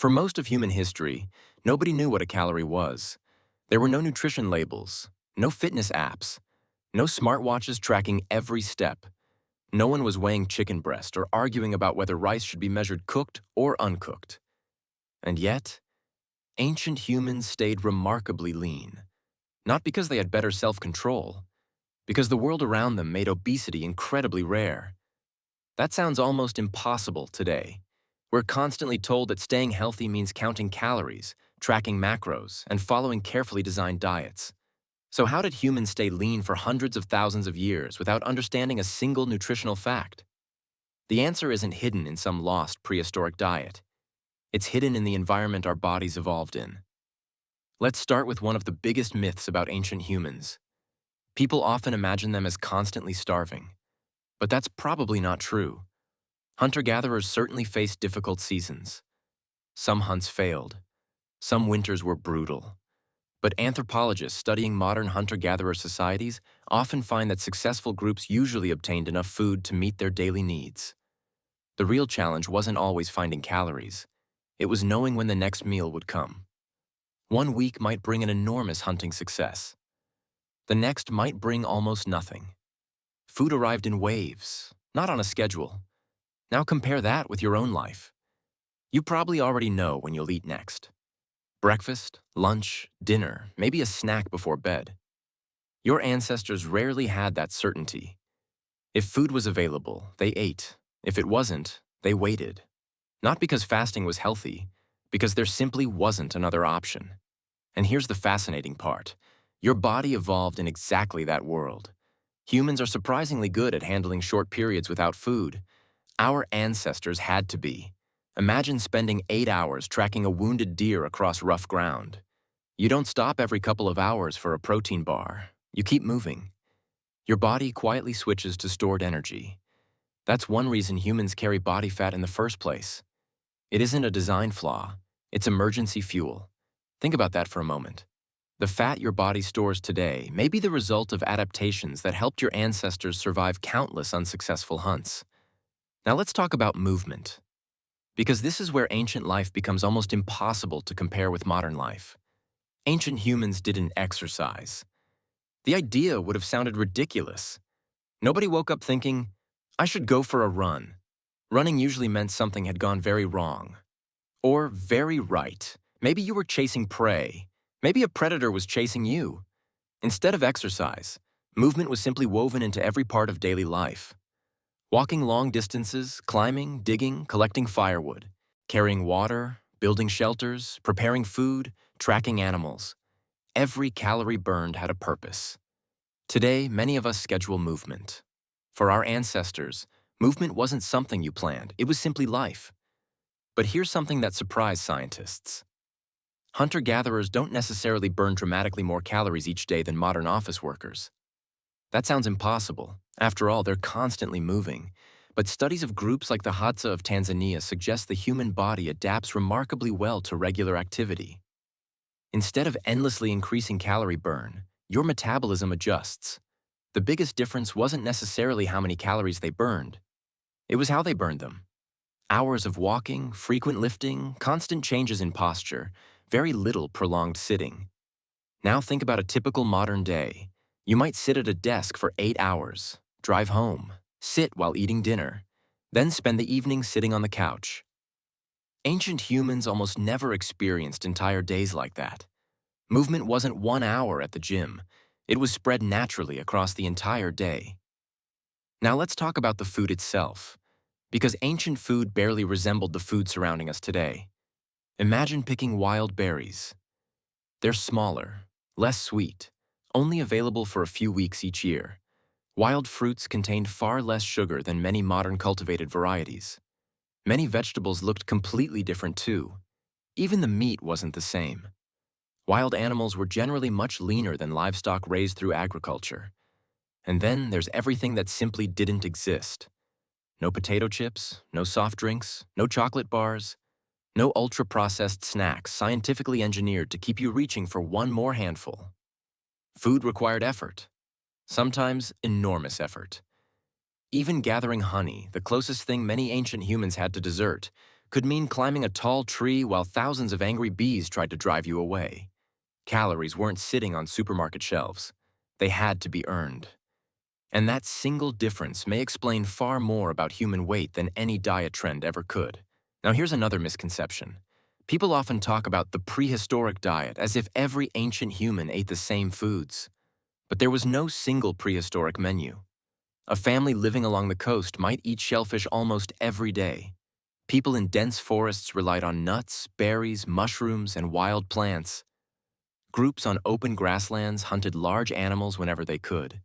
For most of human history, nobody knew what a calorie was. There were no nutrition labels, no fitness apps, no smartwatches tracking every step. No one was weighing chicken breast or arguing about whether rice should be measured cooked or uncooked. And yet, ancient humans stayed remarkably lean. Not because they had better self-control, because the world around them made obesity incredibly rare. That sounds almost impossible today. We're constantly told that staying healthy means counting calories, tracking macros, and following carefully designed diets. So how did humans stay lean for hundreds of thousands of years without understanding a single nutritional fact? The answer isn't hidden in some lost prehistoric diet. It's hidden in the environment our bodies evolved in. Let's start with one of the biggest myths about ancient humans. People often imagine them as constantly starving. But that's probably not true. Hunter-gatherers certainly faced difficult seasons. Some hunts failed. Some winters were brutal. But anthropologists studying modern hunter-gatherer societies often find that successful groups usually obtained enough food to meet their daily needs. The real challenge wasn't always finding calories. It was knowing when the next meal would come. One week might bring an enormous hunting success. The next might bring almost nothing. Food arrived in waves, not on a schedule. Now compare that with your own life. You probably already know when you'll eat next. Breakfast, lunch, dinner, maybe a snack before bed. Your ancestors rarely had that certainty. If food was available, they ate. If it wasn't, they waited. Not because fasting was healthy, because there simply wasn't another option. And here's the fascinating part. Your body evolved in exactly that world. Humans are surprisingly good at handling short periods without food. Our ancestors had to be. Imagine spending 8 hours tracking a wounded deer across rough ground. You don't stop every couple of hours for a protein bar. You keep moving. Your body quietly switches to stored energy. That's one reason humans carry body fat in the first place. It isn't a design flaw. It's emergency fuel. Think about that for a moment. The fat your body stores today may be the result of adaptations that helped your ancestors survive countless unsuccessful hunts. Now let's talk about movement. Because this is where ancient life becomes almost impossible to compare with modern life. Ancient humans didn't exercise. The idea would have sounded ridiculous. Nobody woke up thinking, I should go for a run. Running usually meant something had gone very wrong. Or very right. Maybe you were chasing prey. Maybe a predator was chasing you. Instead of exercise, movement was simply woven into every part of daily life. Walking long distances, climbing, digging, collecting firewood, carrying water, building shelters, preparing food, tracking animals. Every calorie burned had a purpose. Today, many of us schedule movement. For our ancestors, movement wasn't something you planned, it was simply life. But here's something that surprised scientists. Hunter-gatherers don't necessarily burn dramatically more calories each day than modern office workers. That sounds impossible. After all, they're constantly moving. But studies of groups like the Hadza of Tanzania suggest the human body adapts remarkably well to regular activity. Instead of endlessly increasing calorie burn, your metabolism adjusts. The biggest difference wasn't necessarily how many calories they burned. It was how they burned them. Hours of walking, frequent lifting, constant changes in posture, very little prolonged sitting. Now think about a typical modern day. You might sit at a desk for 8 hours, drive home, sit while eating dinner, then spend the evening sitting on the couch. Ancient humans almost never experienced entire days like that. Movement wasn't 1 hour at the gym. It was spread naturally across the entire day. Now let's talk about the food itself, because ancient food barely resembled the food surrounding us today. Imagine picking wild berries. They're smaller, less sweet, only available for a few weeks each year. Wild fruits contained far less sugar than many modern cultivated varieties. Many vegetables looked completely different too. Even the meat wasn't the same. Wild animals were generally much leaner than livestock raised through agriculture. And then there's everything that simply didn't exist. No potato chips, no soft drinks, no chocolate bars, no ultra-processed snacks scientifically engineered to keep you reaching for one more handful. Food required effort, sometimes enormous effort. Even gathering honey, the closest thing many ancient humans had to dessert, could mean climbing a tall tree while thousands of angry bees tried to drive you away. Calories weren't sitting on supermarket shelves. They had to be earned. And that single difference may explain far more about human weight than any diet trend ever could. Now here's another misconception. People often talk about the prehistoric diet as if every ancient human ate the same foods. But there was no single prehistoric menu. A family living along the coast might eat shellfish almost every day. People in dense forests relied on nuts, berries, mushrooms, and wild plants. Groups on open grasslands hunted large animals whenever they could.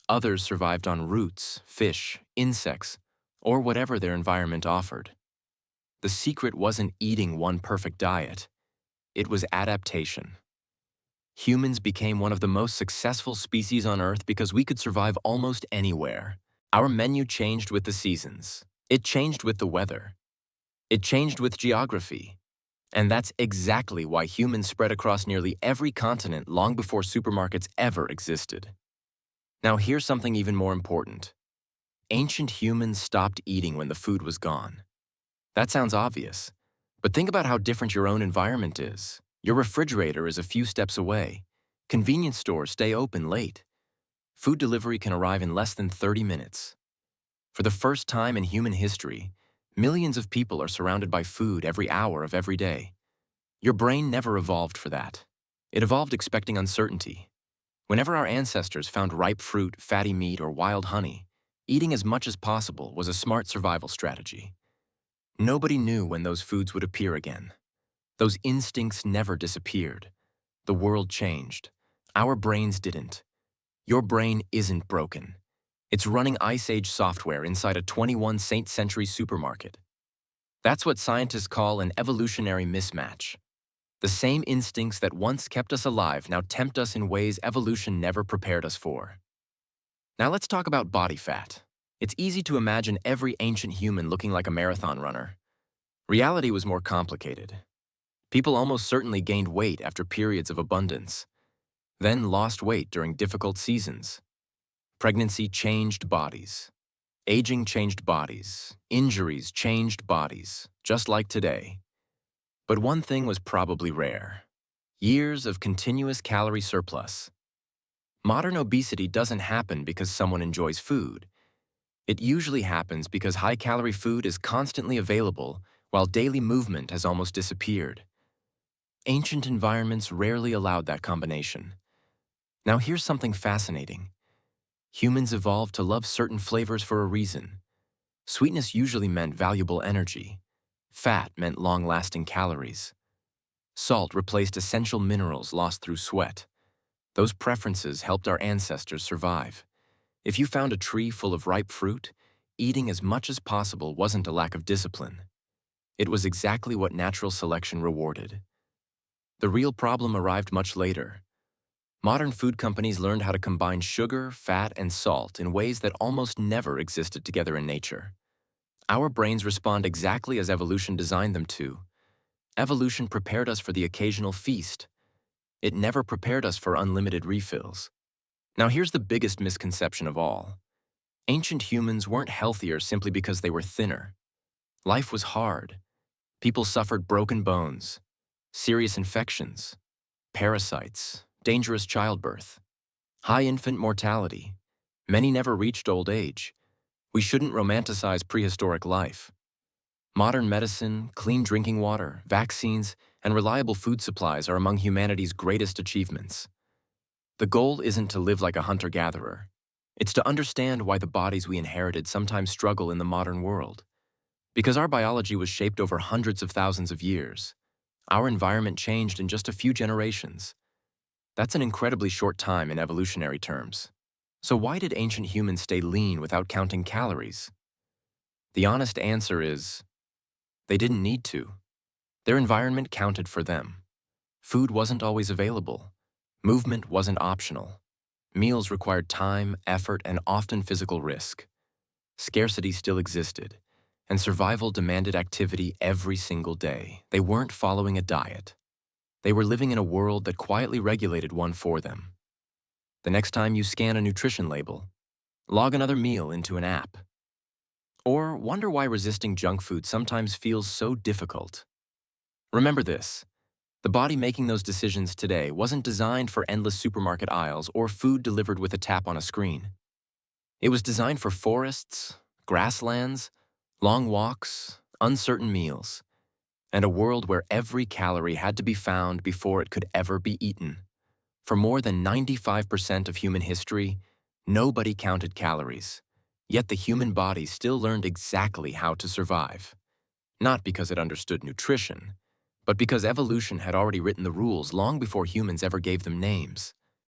Others survived on roots, fish, insects, or whatever their environment offered. The secret wasn't eating one perfect diet. It was adaptation. Humans became one of the most successful species on Earth because we could survive almost anywhere. Our menu changed with the seasons. It changed with the weather. It changed with geography. And that's exactly why humans spread across nearly every continent long before supermarkets ever existed. Now here's something even more important. Ancient humans stopped eating when the food was gone. That sounds obvious, but think about how different your own environment is. Your refrigerator is a few steps away. Convenience stores stay open late. Food delivery can arrive in less than 30 minutes. For the first time in human history, millions of people are surrounded by food every hour of every day. Your brain never evolved for that. It evolved expecting uncertainty. Whenever our ancestors found ripe fruit, fatty meat, or wild honey, eating as much as possible was a smart survival strategy. Nobody knew when those foods would appear again. Those instincts never disappeared. The world changed. Our brains didn't. Your brain isn't broken. It's running Ice Age software inside a 21st century supermarket. That's what scientists call an evolutionary mismatch. The same instincts that once kept us alive now tempt us in ways evolution never prepared us for. Now let's talk about body fat. It's easy to imagine every ancient human looking like a marathon runner. Reality was more complicated. People almost certainly gained weight after periods of abundance, then lost weight during difficult seasons. Pregnancy changed bodies. Aging changed bodies. Injuries changed bodies, just like today. But one thing was probably rare: years of continuous calorie surplus. Modern obesity doesn't happen because someone enjoys food. It usually happens because high-calorie food is constantly available while daily movement has almost disappeared. Ancient environments rarely allowed that combination. Now here's something fascinating. Humans evolved to love certain flavors for a reason. Sweetness usually meant valuable energy. Fat meant long-lasting calories. Salt replaced essential minerals lost through sweat. Those preferences helped our ancestors survive. If you found a tree full of ripe fruit, eating as much as possible wasn't a lack of discipline. It was exactly what natural selection rewarded. The real problem arrived much later. Modern food companies learned how to combine sugar, fat, and salt in ways that almost never existed together in nature. Our brains respond exactly as evolution designed them to. Evolution prepared us for the occasional feast. It never prepared us for unlimited refills. Now here's the biggest misconception of all. Ancient humans weren't healthier simply because they were thinner. Life was hard. People suffered broken bones, serious infections, parasites, dangerous childbirth, high infant mortality. Many never reached old age. We shouldn't romanticize prehistoric life. Modern medicine, clean drinking water, vaccines, and reliable food supplies are among humanity's greatest achievements. The goal isn't to live like a hunter-gatherer. It's to understand why the bodies we inherited sometimes struggle in the modern world. Because our biology was shaped over hundreds of thousands of years, our environment changed in just a few generations. That's an incredibly short time in evolutionary terms. So why did ancient humans stay lean without counting calories? The honest answer is, they didn't need to. Their environment counted for them. Food wasn't always available. Movement wasn't optional. Meals required time, effort, and often physical risk. Scarcity still existed, and survival demanded activity every single day. They weren't following a diet. They were living in a world that quietly regulated one for them. The next time you scan a nutrition label, log another meal into an app. Or wonder why resisting junk food sometimes feels so difficult. Remember this: the body making those decisions today wasn't designed for endless supermarket aisles or food delivered with a tap on a screen. It was designed for forests, grasslands, long walks, uncertain meals, and a world where every calorie had to be found before it could ever be eaten. For more than 95% of human history, nobody counted calories. Yet the human body still learned exactly how to survive. Not because it understood nutrition, but because evolution had already written the rules long before humans ever gave them names.